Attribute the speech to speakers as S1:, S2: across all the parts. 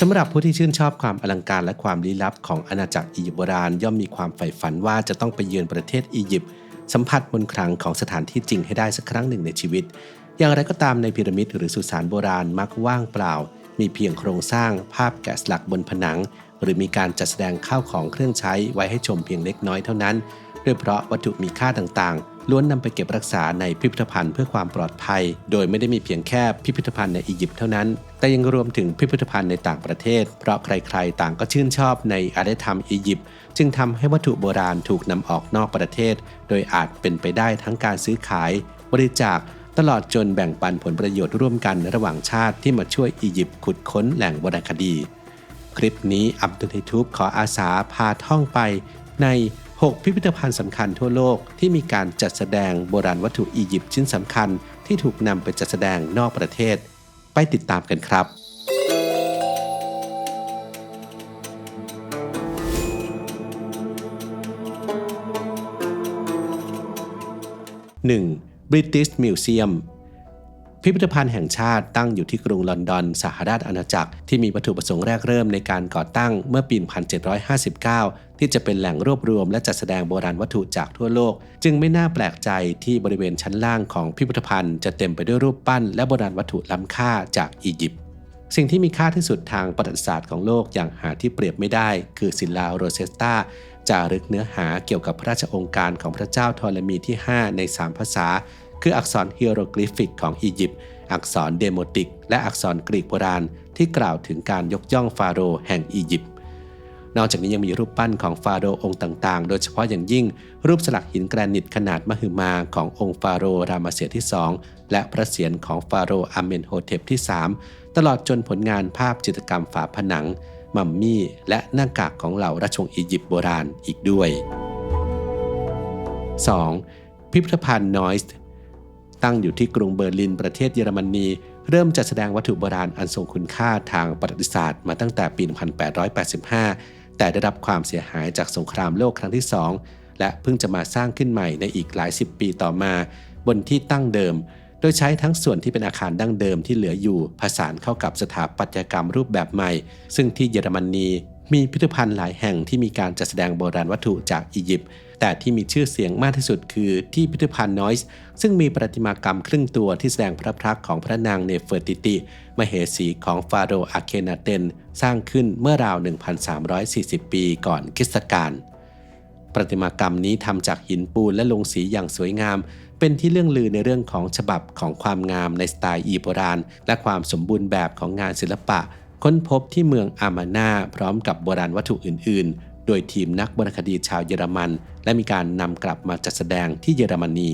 S1: สำหรับผู้ที่ชื่นชอบความอลังการและความลี้ลับของอาณาจักรอียิปต์โบราณย่อมมีความใฝ่ฝันว่าจะต้องไปเยือนประเทศอียิปต์สัมผัสมนต์ขลังของสถานที่จริงให้ได้สักครั้งหนึ่งในชีวิตอย่างไรก็ตามในพีระมิดหรือสุสานโบราณมักว่างเปล่ามีเพียงโครงสร้างภาพแกะสลักบนผนังหรือมีการจัดแสดงข้าวของเครื่องใช้ไว้ให้ชมเพียงเล็กน้อยเท่านั้นด้วยเพราะวัตถุมีค่าต่างๆล้วนนำไปเก็บรักษาในพิพิธภัณฑ์เพื่อความปลอดภัยโดยไม่ได้มีเพียงแค่พิพิธภัณฑ์ในอียิปต์เท่านั้นแต่ยังรวมถึงพิพิธภัณฑ์ในต่างประเทศเพราะใครๆต่างก็ชื่นชอบในอารยธรรมอียิปต์จึงทำให้วัตถุโบราณถูกนำออกนอกประเทศโดยอาจเป็นไปได้ทั้งการซื้อขายบริจาคตลอดจนแบ่งปันผลประโยชน์ร่วมกันระหว่างชาติที่มาช่วยอียิปต์ขุดค้นแหล่งโบราณคดีคลิปนี้อับดุลไฮทูบขออาสาพาท่องไปใน6 พิพิธภัณฑ์สำคัญทั่วโลกที่มีการจัดแสดงโบราณวัตถุอียิปต์ชิ้นสำคัญที่ถูกนำไปจัดแสดงนอกประเทศไปติดตามกันครับ 1. British Museum พิพิธภัณฑ์แห่งชาติตั้งอยู่ที่กรุงลอนดอนสหราชอาณาจักรที่มีวัตถุประสงค์แรกเริ่มในการก่อตั้งเมื่อปี 1759 ที่จะเป็นแหล่งรวบรวมและจัดแสดงโบราณวัตถุจากทั่วโลกจึงไม่น่าแปลกใจที่บริเวณชั้นล่างของพิพิธภัณฑ์จะเต็มไปด้วยรูปปั้นและโบราณวัตถุล้ำค่าจากอียิปต์สิ่งที่มีค่าที่สุดทางประวัติศาสตร์ของโลกอย่างหาที่เปรียบไม่ได้คือศิลาโรเซสตาจารึกเนื้อหาเกี่ยวกับพระราชโองการของพระเจ้าทอเลมีที่ 5 ใน 3 ภาษาคืออักษรฮีโรกลิฟิกของอียิปต์อักษรเดโมติกและอักษรกรีกโบราณที่กล่าวถึงการยกย่องฟาโรห์แห่งอียิปต์นอกจากนี้ยังมีรูปปั้นของฟาโรห์องค์ต่างๆโดยเฉพาะอย่างยิ่งรูปสลักหินแกรนิตขนาดมหึมาขององค์ฟาโรห์รามเสสที่ 2และพระเศียรของฟาโรห์อาเมนโฮเทปที่ 3ตลอดจนผลงานภาพจิตรกรรมฝาผนังมัมมี่และหน้ากากของเหล่าราชวงศ์อียิปต์โบราณอีกด้วย 2. พิพิธภัณฑ์นอยส์ตั้งอยู่ที่กรุงเบอร์ลินประเทศเยอรมนีเริ่มจัดแสดงวัตถุโบราณอันทรงคุณค่าทางประวัติศาสตร์มาตั้งแต่ปี 1885 แต่ได้รับความเสียหายจากสงครามโลกครั้งที่ 2และเพิ่งจะมาสร้างขึ้นใหม่ในอีกหลายสิบปีต่อมาบนที่ตั้งเดิมโดยใช้ทั้งส่วนที่เป็นอาคารดั้งเดิมที่เหลืออยู่ผสานเข้ากับสถาปัตยกรรมรูปแบบใหม่ซึ่งที่เยอรมนีมีพิพิธภัณฑ์หลายแห่งที่มีการจัดแสดงโบราณวัตถุจากอียิปต์แต่ที่มีชื่อเสียงมากที่สุดคือที่พิพิธภัณฑ์นอยส์ซึ่งมีประติมากรรมครึ่งตัวที่แสดงพระพักตร์ของพระนางเนเฟอร์ติติมเหสีของฟาโรห์อาเคนาเตนสร้างขึ้นเมื่อราว 1,340 ปีก่อนคริสตกาลประติมากรรมนี้ทำจากหินปูนและลงสีอย่างสวยงามเป็นที่เรื่องลือในเรื่องของฉบับของความงามในสไตล์อียิปต์โบราณและความสมบูรณ์แบบของงานศิลปะค้นพบที่เมืองอามานาพร้อมกับโบราณวัตถุอื่นๆโดยทีมนักโบราณคดีชาวเยอรมันและมีการนำกลับมาจัดแสดงที่เยอรมนี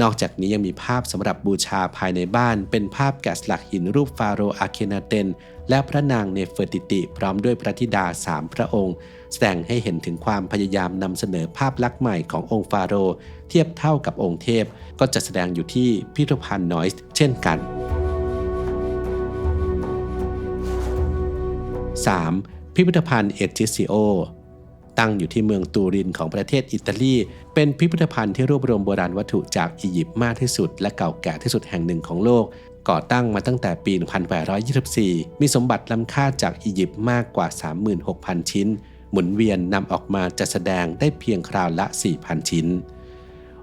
S1: นอกจากนี้ยังมีภาพสำหรับบูชาภายในบ้านเป็นภาพแกะสลักหินรูปฟาโรห์อาเคนาเตนและพระนางเนเฟอร์ติติพร้อมด้วยพระธิดา3พระองค์แสดงให้เห็นถึงความพยายามนำเสนอภาพลักษณ์ใหม่ขององค์ฟาโรห์เทียบเท่ากับองค์เทพก็จะแสดงอยู่ที่พิพิธภัณฑ์นอยส์เช่นกัน 3. พิพิธภัณฑ์เอจิซิโอตั้งอยู่ที่เมืองตูรินของประเทศอิตาลีเป็นพิพิธภัณฑ์ที่รวบรวมโบราณวัตถุจากอียิปต์มากที่สุดและเก่าแก่ที่สุดแห่งหนึ่งของโลกก่อตั้งมาตั้งแต่ปี 1824 มีสมบัติล้ำค่าจากอียิปต์มากกว่า 36,000 ชิ้นหมุนเวียนนำออกมาจัดแสดงได้เพียงคราวละ 4,000 ชิ้น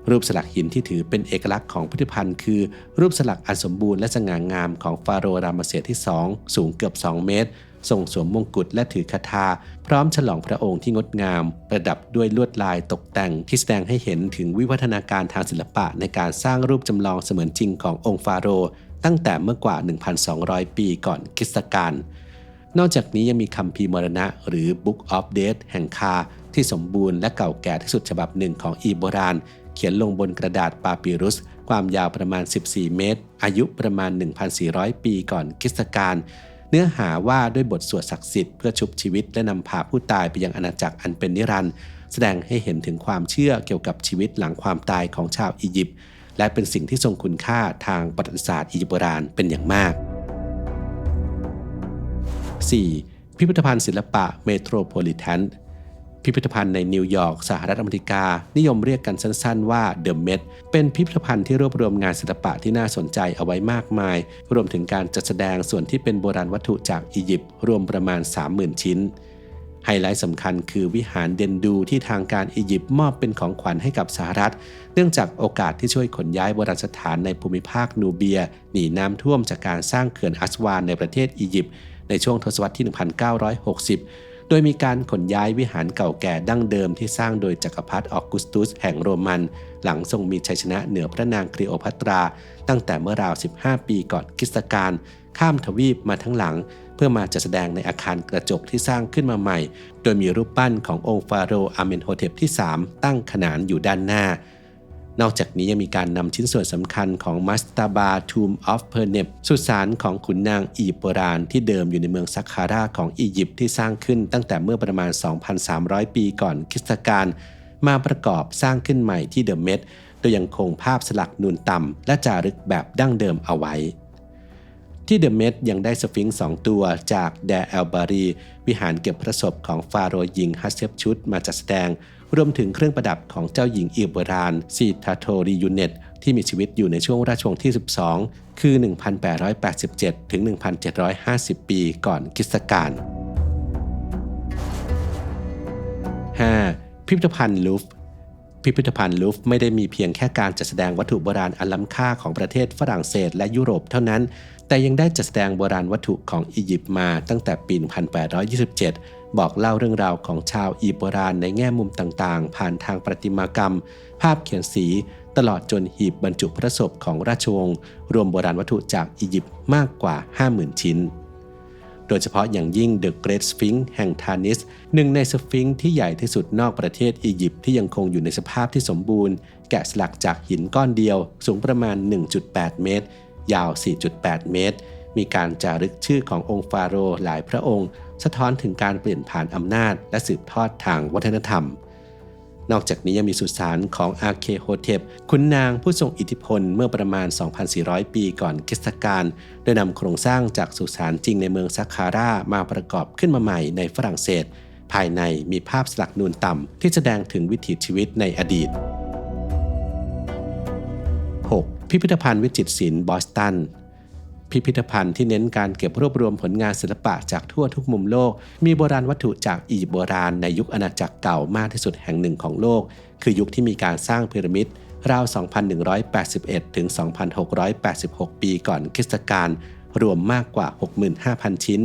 S1: รูปสลักหินที่ถือเป็นเอกลักษณ์ของพิพิธภัณฑ์คือรูปสลักอันสมบูรณ์และสง่างามของฟาโรห์รามเสสที่ 2สูงเกือบ 2 เมตรทรงสวมมงกุฎและถือคาถาพร้อมฉลองพระองค์ที่งดงามประดับด้วยลวดลายตกแต่งที่แสดงให้เห็นถึงวิวัฒนาการทางศิลปะในการสร้างรูปจำลองเสมือนจริงขององค์ฟาโรห์ตั้งแต่เมื่อกว่า 1,200 ปีก่อนคริสตกาลนอกจากนี้ยังมีคัมภีร์มรณะหรือ Book of Death แห่งคาที่สมบูรณ์และเก่าแก่ที่สุดฉบับหนึ่งของอียิปต์โบราณเขียนลงบนกระดาษปาปิรุสความยาวประมาณ 14 เมตรอายุประมาณ 1,400 ปีก่อนคริสตกาลเนื้อหาว่าด้วยบทสวดศักดิ์สิทธิ์เพื่อชุบชีวิตและนำพาผู้ตายไปยังอาณาจักรอันเป็นนิรันดร์แสดงให้เห็นถึงความเชื่อเกี่ยวกับชีวิตหลังความตายของชาวอียิปต์และเป็นสิ่งที่ทรงคุณค่าทางประวัติศาสตร์อียิปต์โบราณเป็นอย่างมาก 4. พิพิธภัณฑ์ศิลปะเมโทรโพลิแทน พิพิธภัณฑ์ในนิวยอร์กสหรัฐอเมริกานิยมเรียกกันสั้นๆว่า The Met เป็นพิพิธภัณฑ์ที่รวบรวมงานศิลปะที่น่าสนใจเอาไว้มากมายรวมถึงการจัดแสดงส่วนที่เป็นโบราณวัตถุจากอียิปต์รวมประมาณ 30,000 ชิ้นไฮไลท์สำคัญคือวิหารเดนดูที่ทางการอียิปต์มอบเป็นของขวัญให้กับสหรัฐเนื่องจากโอกาสที่ช่วยขนย้ายโบราณสถานในภูมิภาคนูเบียหนีน้ำท่วมจากการสร้างเขื่อนอัสวานในประเทศอียิปต์ในช่วงทศวรรษที่ 1960 โดยมีการขนย้ายวิหารเก่าแก่ดั้งเดิมที่สร้างโดยจักรพรรดิออกุสตุสแห่งโรมันหลังทรงมีชัยชนะเหนือพระนางคลีโอพัตราตั้งแต่เมื่อราว 15 ปีก่อนคริสตกาลข้ามทวีปมาทั้งหลังเพื่อมาจัดแสดงในอาคารกระจกที่สร้างขึ้นมาใหม่โดยมีรูปปั้นขององค์ฟาโรห์อาเมนโฮเทปที่ 3 ตั้งขนานอยู่ด้านหน้านอกจากนี้ยังมีการนำชิ้นส่วนสำคัญของมัสตาบาทูมออฟเพอร์เนปสุสานของขุนนางอียิปต์โบราณที่เดิมอยู่ในเมืองซักคาราของอียิปต์ที่สร้างขึ้นตั้งแต่เมื่อประมาณ 2,300 ปีก่อนคริสตกาลมาประกอบสร้างขึ้นใหม่ที่เดอะเมทโดยยังคงภาพสลักนูนต่ำและจารึกแบบดั้งเดิมเอาไว้ที่เดอะเมทยังได้สฟิงค์2ตัวจากแดร์แอลบารีวิหารเก็บพระศพของฟาโรห์หญิงฮัตเชปชุดมาจัดแสดงรวมถึงเครื่องประดับของเจ้าหญิงอียิปต์โบราณซีทาโทริยูเนตที่มีชีวิตอยู่ในช่วงราชวงศ์ที่ 12 คือ 1887 ถึง 1750 ปีก่อนคริสตกาล 5. พิพิธภัณฑ์ลูฟร์พิพิธภัณฑ์ลูฟร์ไม่ได้มีเพียงแค่การจัดแสดงวัตถุโบราณอันล้ำค่าของประเทศฝรั่งเศสและยุโรปเท่านั้นแต่ยังได้จัดแสดงโบราณวัตถุของอียิปต์มาตั้งแต่ปี 1827 บอกเล่าเรื่องราวของชาวอียิปต์โบราณในแง่มุมต่างๆผ่านทางประติมากรรมภาพเขียนสีตลอดจนหีบบรรจุพระศพของราชวงศ์รวมโบราณวัตถุจากอียิปต์มากกว่า 50,000 ชิ้นโดยเฉพาะอย่างยิ่ง The Great Sphinx แห่งทานิสหนึ่งในสฟิงค์ที่ใหญ่ที่สุดนอกประเทศอียิปต์ที่ยังคงอยู่ในสภาพที่สมบูรณ์แกะสลักจากหินก้อนเดียวสูงประมาณ 1.8 เมตรยาว 4.8 เมตรมีการจารึกชื่อขององค์ฟาโรห์หลายพระองค์สะท้อนถึงการเปลี่ยนผ่านอำนาจและสืบทอดทางวัฒนธรรมนอกจากนี้ยังมีสุสานของอาเคโฮเทปขุนนางผู้ทรงอิทธิพลเมื่อประมาณ 2,400 ปีก่อนคริสตกาลโดยนำโครงสร้างจากสุสานจริงในเมืองซักคารามาประกอบขึ้นมาใหม่ในฝรั่งเศสภายในมีภาพสลักนูนต่ำที่แสดงถึงวิถีชีวิตในอดีต 6. พิพิธภัณฑ์วิจิตรศิลป์บอสตันพิพิธภัณฑ์ที่เน้นการเก็บรวบรวมผลงานศิลปะจากทั่วทุกมุมโลกมีโบราณวัตถุจากอียิปต์โบราณในยุคอาณาจักรเก่ามากที่สุดแห่งหนึ่งของโลกคือยุคที่มีการสร้างพีระมิดราว 2,181 ถึง 2,686 ปีก่อนคริสตกาลรวมมากกว่า 65,000 ชิ้น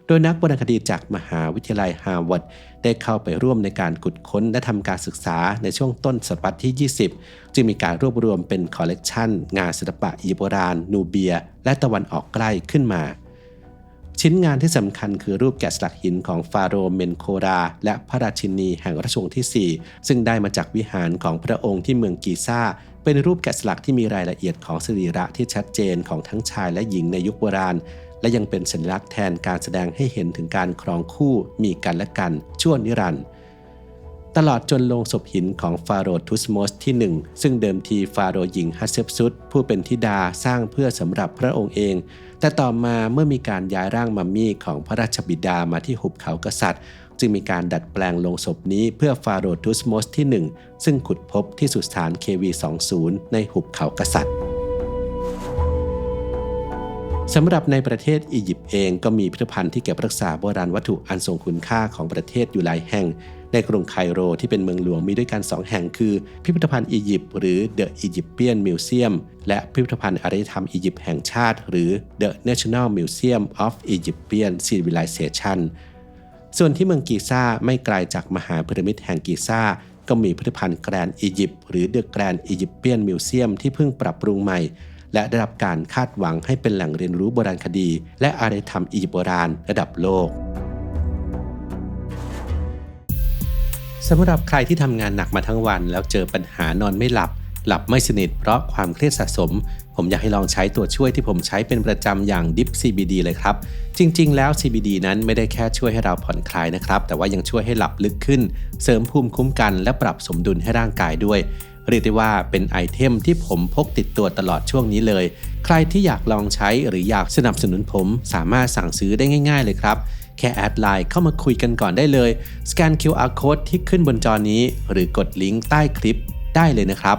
S1: โดยนักโบราณคดีจากมหาวิทยาลัยฮาร์วาร์ดได้เข้าไปร่วมในการขุดค้นและทำการศึกษาในช่วงต้นศตวรรษที่ 20 จึงมีการรวบรวมเป็นคอลเลกชันงานศิลปะอียิปต์โบราณนูเบียและตะวันออกใกล้ขึ้นมาชิ้นงานที่สำคัญคือรูปแกะสลักหินของฟาโรห์เมนโคราและพระราชินีแห่งราชวงศ์ที่ 4 ซึ่งได้มาจากวิหารของพระองค์ที่เมืองกีซ่าเป็นรูปแกะสลักที่มีรายละเอียดของสรีระที่ชัดเจนของทั้งชายและหญิงในยุคโบราณและยังเป็นสัญลักษณ์แทนการแสดงให้เห็นถึงการครองคู่มีกันและกันชั่วนิรันดร์ตลอดจนโลงศพหินของฟาโรห์ทุสโมสที่ 1ซึ่งเดิมทีฟาโรห์หญิงฮัตเชปซุตผู้เป็นธิดาสร้างเพื่อสำหรับพระองค์เองแต่ต่อมาเมื่อมีการย้ายร่างมัมมี่ของพระราชบิดามาที่หุบเขากษัตริย์จึงมีการดัดแปลงโลงศพนี้เพื่อฟาโรห์ทุสโมสที่ 1ซึ่งขุดพบที่สุสาน KV20 ในหุบเขากษัตริย์สำหรับในประเทศอียิปต์เองก็มีพิพิธภัณฑ์ที่เก็บรักษาโบราณวัตถุอันทรงคุณค่าของประเทศอยู่หลายแห่งในกรุงไคโรที่เป็นเมืองหลวงมีด้วยกัน2แห่งคือพิพิธภัณฑ์อียิปต์หรือ The Egyptian Museum และพิพิธภัณฑ์อารยธรรมอียิปต์แห่งชาติหรือ The National Museum of Egyptian Civilization ส่วนที่เมืองกีซ่าไม่ไกลจากมหาพีระมิดแห่งกีซ่าก็มีพิพิธภัณฑ์แกรนด์อียิปต์หรือ The Grand Egyptian Museum ที่เพิ่งปรับปรุงใหม่และได้รับการคาดหวังให้เป็นแหล่งเรียนรู้โบราณคดีและอารยธรรมอียิปต์โบราณระดับโลกสำหรับใครที่ทำงานหนักมาทั้งวันแล้วเจอปัญหานอนไม่หลับไม่สนิทเพราะความเครียดสะสมผมอยากให้ลองใช้ตัวช่วยที่ผมใช้เป็นประจำอย่าง Dip CBD เลยครับจริงๆแล้ว CBD นั้นไม่ได้แค่ช่วยให้เราผ่อนคลายนะครับแต่ว่ายังช่วยให้หลับลึกขึ้นเสริมภูมิคุ้มกันและปรับสมดุลให้ร่างกายด้วย เรียกได้ว่าเป็นไอเทมที่ผมพกติดตัวตลอดช่วงนี้เลยใครที่อยากลองใช้หรืออยากสนับสนุนผมสามารถสั่งซื้อได้ง่ายๆเลยครับแค่แอดไลน์เข้ามาคุยกันก่อนได้เลยสแกน QR Code ที่ขึ้นบนจอนี้หรือกดลิงก์ใต้คลิปได้เลยนะครับ